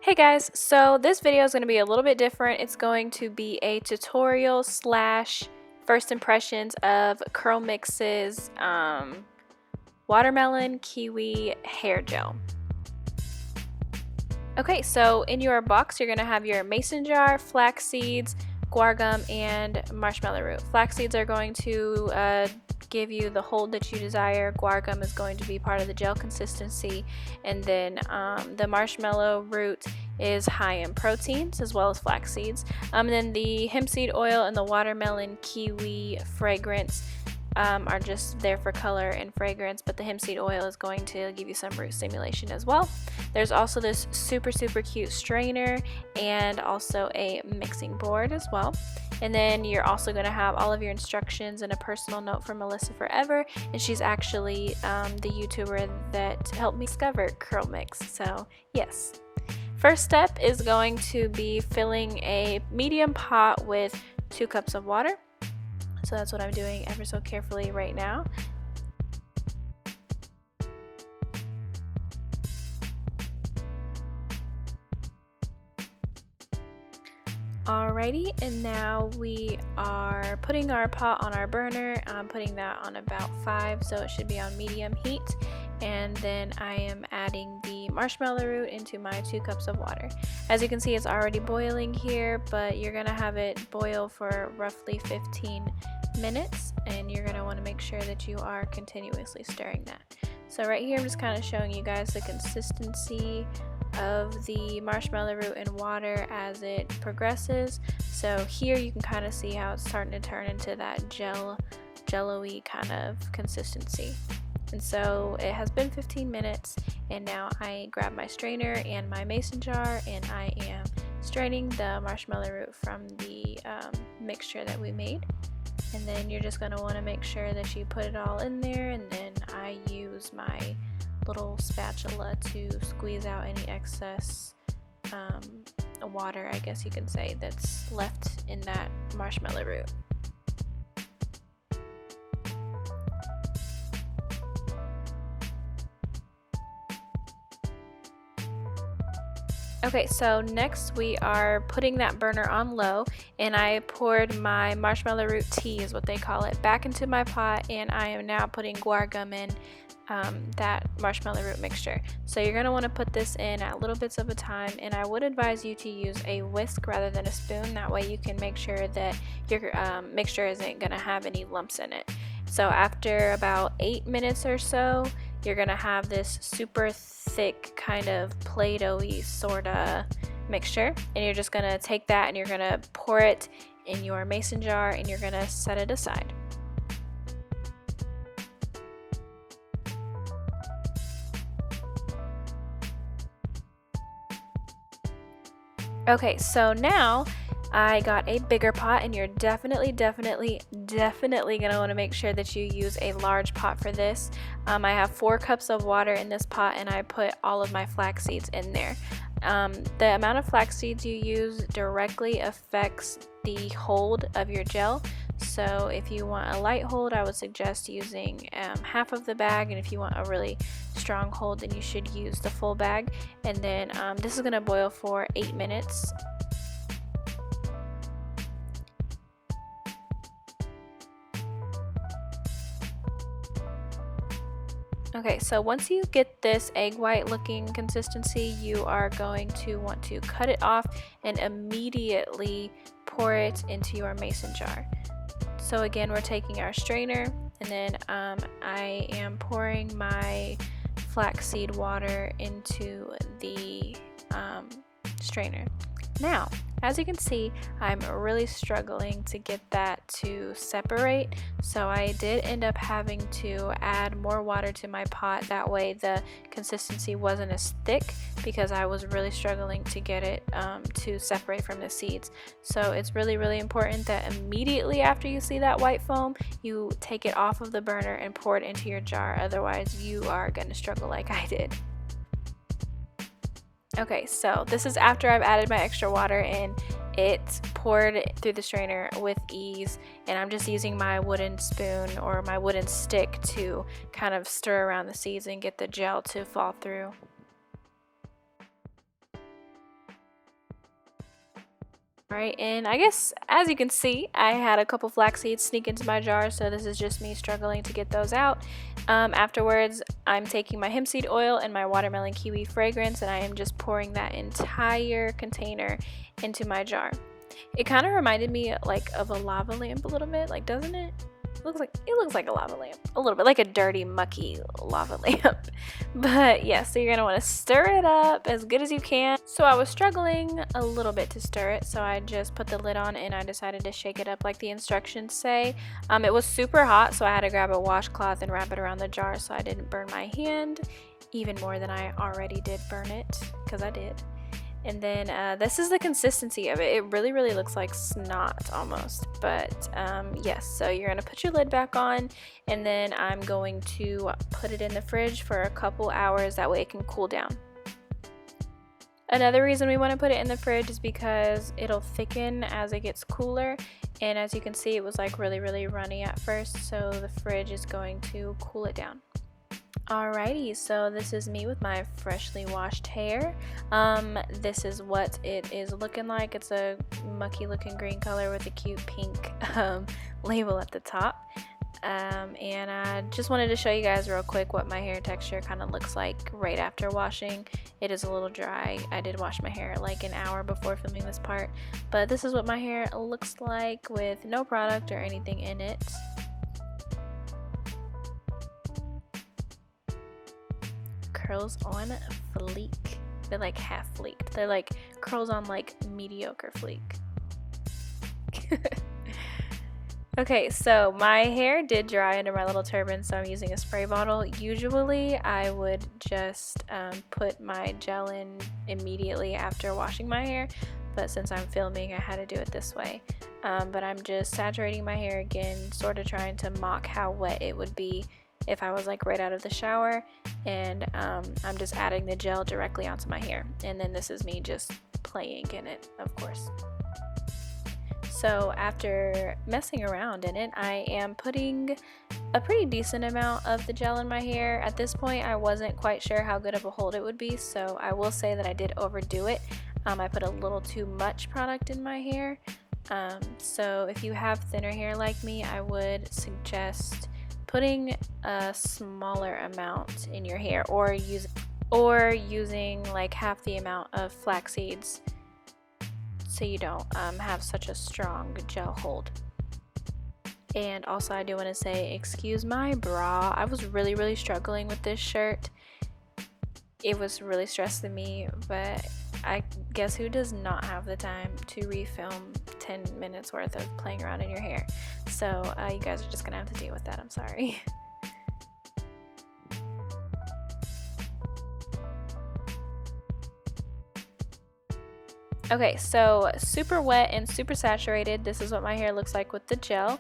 Hey guys, so this video is going to be a little bit different. It's going to be a tutorial slash first impressions of CurlMix's watermelon kiwi hair gel. Okay, so in your box you're going to have your mason jar, flax seeds, guar gum, and marshmallow root. Flax seeds are going to give you the hold that you desire. Guar gum is going to be part of the gel consistency, and then the marshmallow root is high in proteins as well as flax seeds. And then the hemp seed oil and the watermelon kiwi fragrance are just there for color and fragrance, but the hemp seed oil is going to give you some root stimulation as well. There's also this super cute strainer and also a mixing board as well. And then you're also going to have all of your instructions and a personal note from Melissa Forever, and she's actually the YouTuber that helped me discover CurlMix. So yes. First step is going to be filling a medium pot with 2 cups of water. So that's what I'm doing ever so carefully right now. Alrighty, and now we are putting our pot on our burner. I'm putting that on about 5, so it should be on medium heat. And then I am adding the marshmallow root into my 2 cups of water. As you can see, it's already boiling here, but you're gonna have it boil for roughly 15 minutes, and you're gonna want to make sure that you are continuously stirring that. So right here I'm just kind of showing you guys the consistency of the marshmallow root and water as it progresses. So here you can kind of see how it's starting to turn into that jello-y kind of consistency. And so it has been 15 minutes, and now I grab my strainer and my mason jar, and I am straining the marshmallow root from the mixture that we made. And then you're just going to want to make sure that you put it all in there, and then I use my little spatula to squeeze out any excess water, I guess you can say, that's left in that marshmallow root. Okay, so next we are putting that burner on low, and I poured my marshmallow root tea, is what they call it, back into my pot, and I am now putting guar gum in that marshmallow root mixture. So you're going to want to put this in at little bits of a time, and I would advise you to use a whisk rather than a spoon. That way you can make sure that your mixture isn't going to have any lumps in it. So after about 8 minutes or so, you're going to have this super thick kind of Play-Doh-y sort of mixture, and you're just going to take that and you're going to pour it in your mason jar, and you're going to set it aside. Okay, so now I got a bigger pot, and you're definitely gonna want to make sure that you use a large pot for this. I have 4 cups of water in this pot, and I put all of my flax seeds in there. The amount of flax seeds you use directly affects the hold of your gel. So if you want a light hold, I would suggest using half of the bag, and if you want a really strong hold, then you should use the full bag. And then this is going to boil for 8 minutes. Okay, so once you get this egg white looking consistency, you are going to want to cut it off and immediately pour it into your mason jar. So again, we're taking our strainer, and then I am pouring my flaxseed water into the strainer. Now, as you can see, I'm really struggling to get that to separate, so I did end up having to add more water to my pot. That way the consistency wasn't as thick, because I was really struggling to get it to separate from the seeds. So it's really important that immediately after you see that white foam, you take it off of the burner and pour it into your jar. Otherwise you are going to struggle like I did. Okay, so this is after I've added my extra water, and it's poured through the strainer with ease, and I'm just using my wooden spoon or my wooden stick to kind of stir around the seeds and get the gel to fall through. Alright, and I guess as you can see, I had a couple flax seeds sneak into my jar, so this is just me struggling to get those out. Afterwards, I'm taking my hemp seed oil and my watermelon kiwi fragrance, and I am just pouring that entire container into my jar. It kind of reminded me like of a lava lamp a little bit, like, doesn't it? It looks like a lava lamp, a little bit like a dirty, mucky lava lamp. But yeah, so you're gonna want to stir it up as good as you can. So I was struggling a little bit to stir it, so I just put the lid on and I decided to shake it up like the instructions say. It was super hot, so I had to grab a washcloth and wrap it around the jar so I didn't burn my hand even more than I already did burn it, because I did. And then this is the consistency of it. It really looks like snot almost, but yes, so you're gonna put your lid back on, and then I'm going to put it in the fridge for a couple hours, that way it can cool down. Another reason we want to put it in the fridge is because it'll thicken as it gets cooler, and as you can see, it was like really runny at first, so the fridge is going to cool it down. Alrighty, so this is me with my freshly washed hair. This is what it is looking like. It's a mucky looking green color with a cute pink label at the top. And I just wanted to show you guys real quick what my hair texture kind of looks like right after washing. It is a little dry. I did wash my hair like an hour before filming this part, but this is what my hair looks like with no product or anything in it. Curls on fleek. They're like half fleeked. They're like curls on like mediocre fleek. Okay, so my hair did dry under my little turban, so I'm using a spray bottle. Usually I would just put my gel in immediately after washing my hair, but since I'm filming, I had to do it this way. But I'm just saturating my hair again, sort of trying to mock how wet it would be if I was like right out of the shower, and I'm just adding the gel directly onto my hair, and then this is me just playing in it, of course. So after messing around in it, I am putting a pretty decent amount of the gel in my hair. At this point, I wasn't quite sure how good of a hold it would be, so I will say that I did overdo it. I put a little too much product in my hair. So if you have thinner hair like me, I would suggest putting a smaller amount in your hair, or using like half the amount of flax seeds, so you don't have such a strong gel hold. And also, I do want to say, excuse my bra. I was really struggling with this shirt. It was really stressing me, but I guess who does not have the time to refilm 10 minutes worth of playing around in your hair? So you guys are just gonna have to deal with that. I'm sorry. Okay, so super wet and super saturated. This is what my hair looks like with the gel.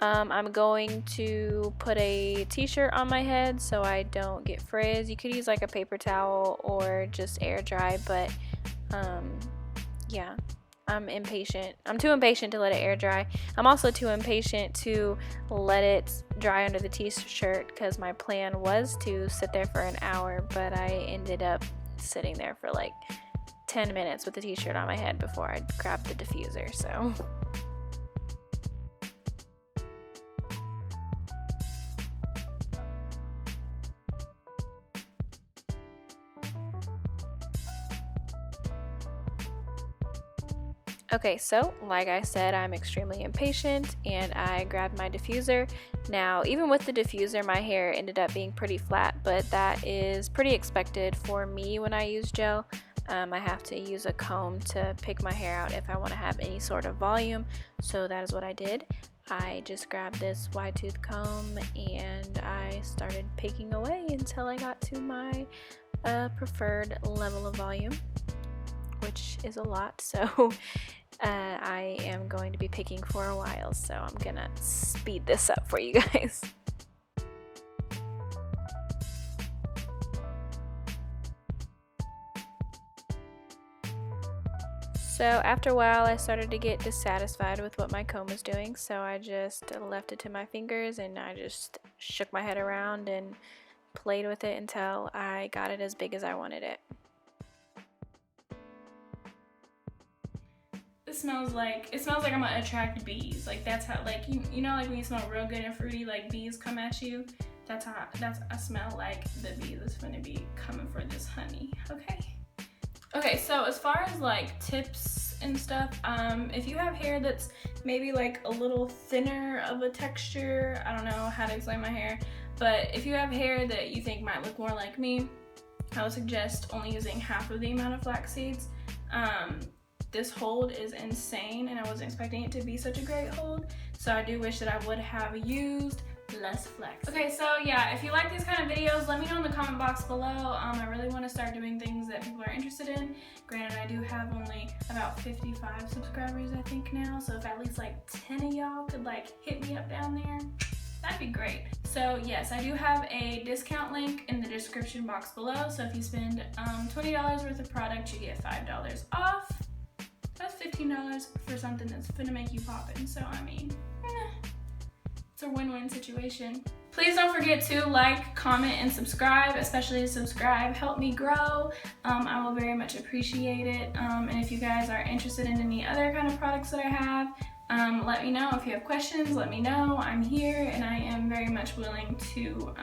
I'm going to put a t-shirt on my head so I don't get frizz. You could use like a paper towel or just air dry, but yeah, I'm impatient. I'm too impatient to let it air dry. I'm also too impatient to let it dry under the t-shirt, because my plan was to sit there for an hour, but I ended up sitting there for like 10 minutes with the t-shirt on my head before I grabbed the diffuser. Okay, so like I said, I'm extremely impatient, and I grabbed my diffuser. Now, even with the diffuser, my hair ended up being pretty flat, but that is pretty expected for me when I use gel. I have to use a comb to pick my hair out if I want to have any sort of volume, so that is what I did. I just grabbed this wide tooth comb and I started picking away until I got to my preferred level of volume, which is a lot, so I am going to be picking for a while, so I'm gonna speed this up for you guys. So after a while, I started to get dissatisfied with what my comb was doing, so I just left it to my fingers and I just shook my head around and played with it until I got it as big as I wanted it. it smells like I'm gonna attract bees. Like that's how, like you know, like when you smell real good and fruity, like bees come at you. That's I smell like the bees is gonna be coming for this honey. Okay, so as far as like tips and stuff, if you have hair that's maybe like a little thinner of a texture, I don't know how to explain my hair, but if you have hair that you think might look more like me, I would suggest only using half of the amount of flax seeds. This hold is insane, and I wasn't expecting it to be such a great hold, so I do wish that I would have used less flax. Okay, so yeah, if you like these kind of videos, let me know in the comment box below. I really want to start doing things that people are interested in. Granted, I do have only about 55 subscribers, I think, now, so if at least like 10 of y'all could like hit me up down there, that'd be great. So yes, I do have a discount link in the description box below, so if you spend $20 worth of product, you get $5 off. That's $15 for something that's gonna make you poppin', so I mean, it's a win-win situation. Please don't forget to like, comment, and subscribe, especially subscribe. Help me grow. I will very much appreciate it. And if you guys are interested in any other kind of products that I have, let me know. If you have questions, let me know. I'm here, and I am very much willing to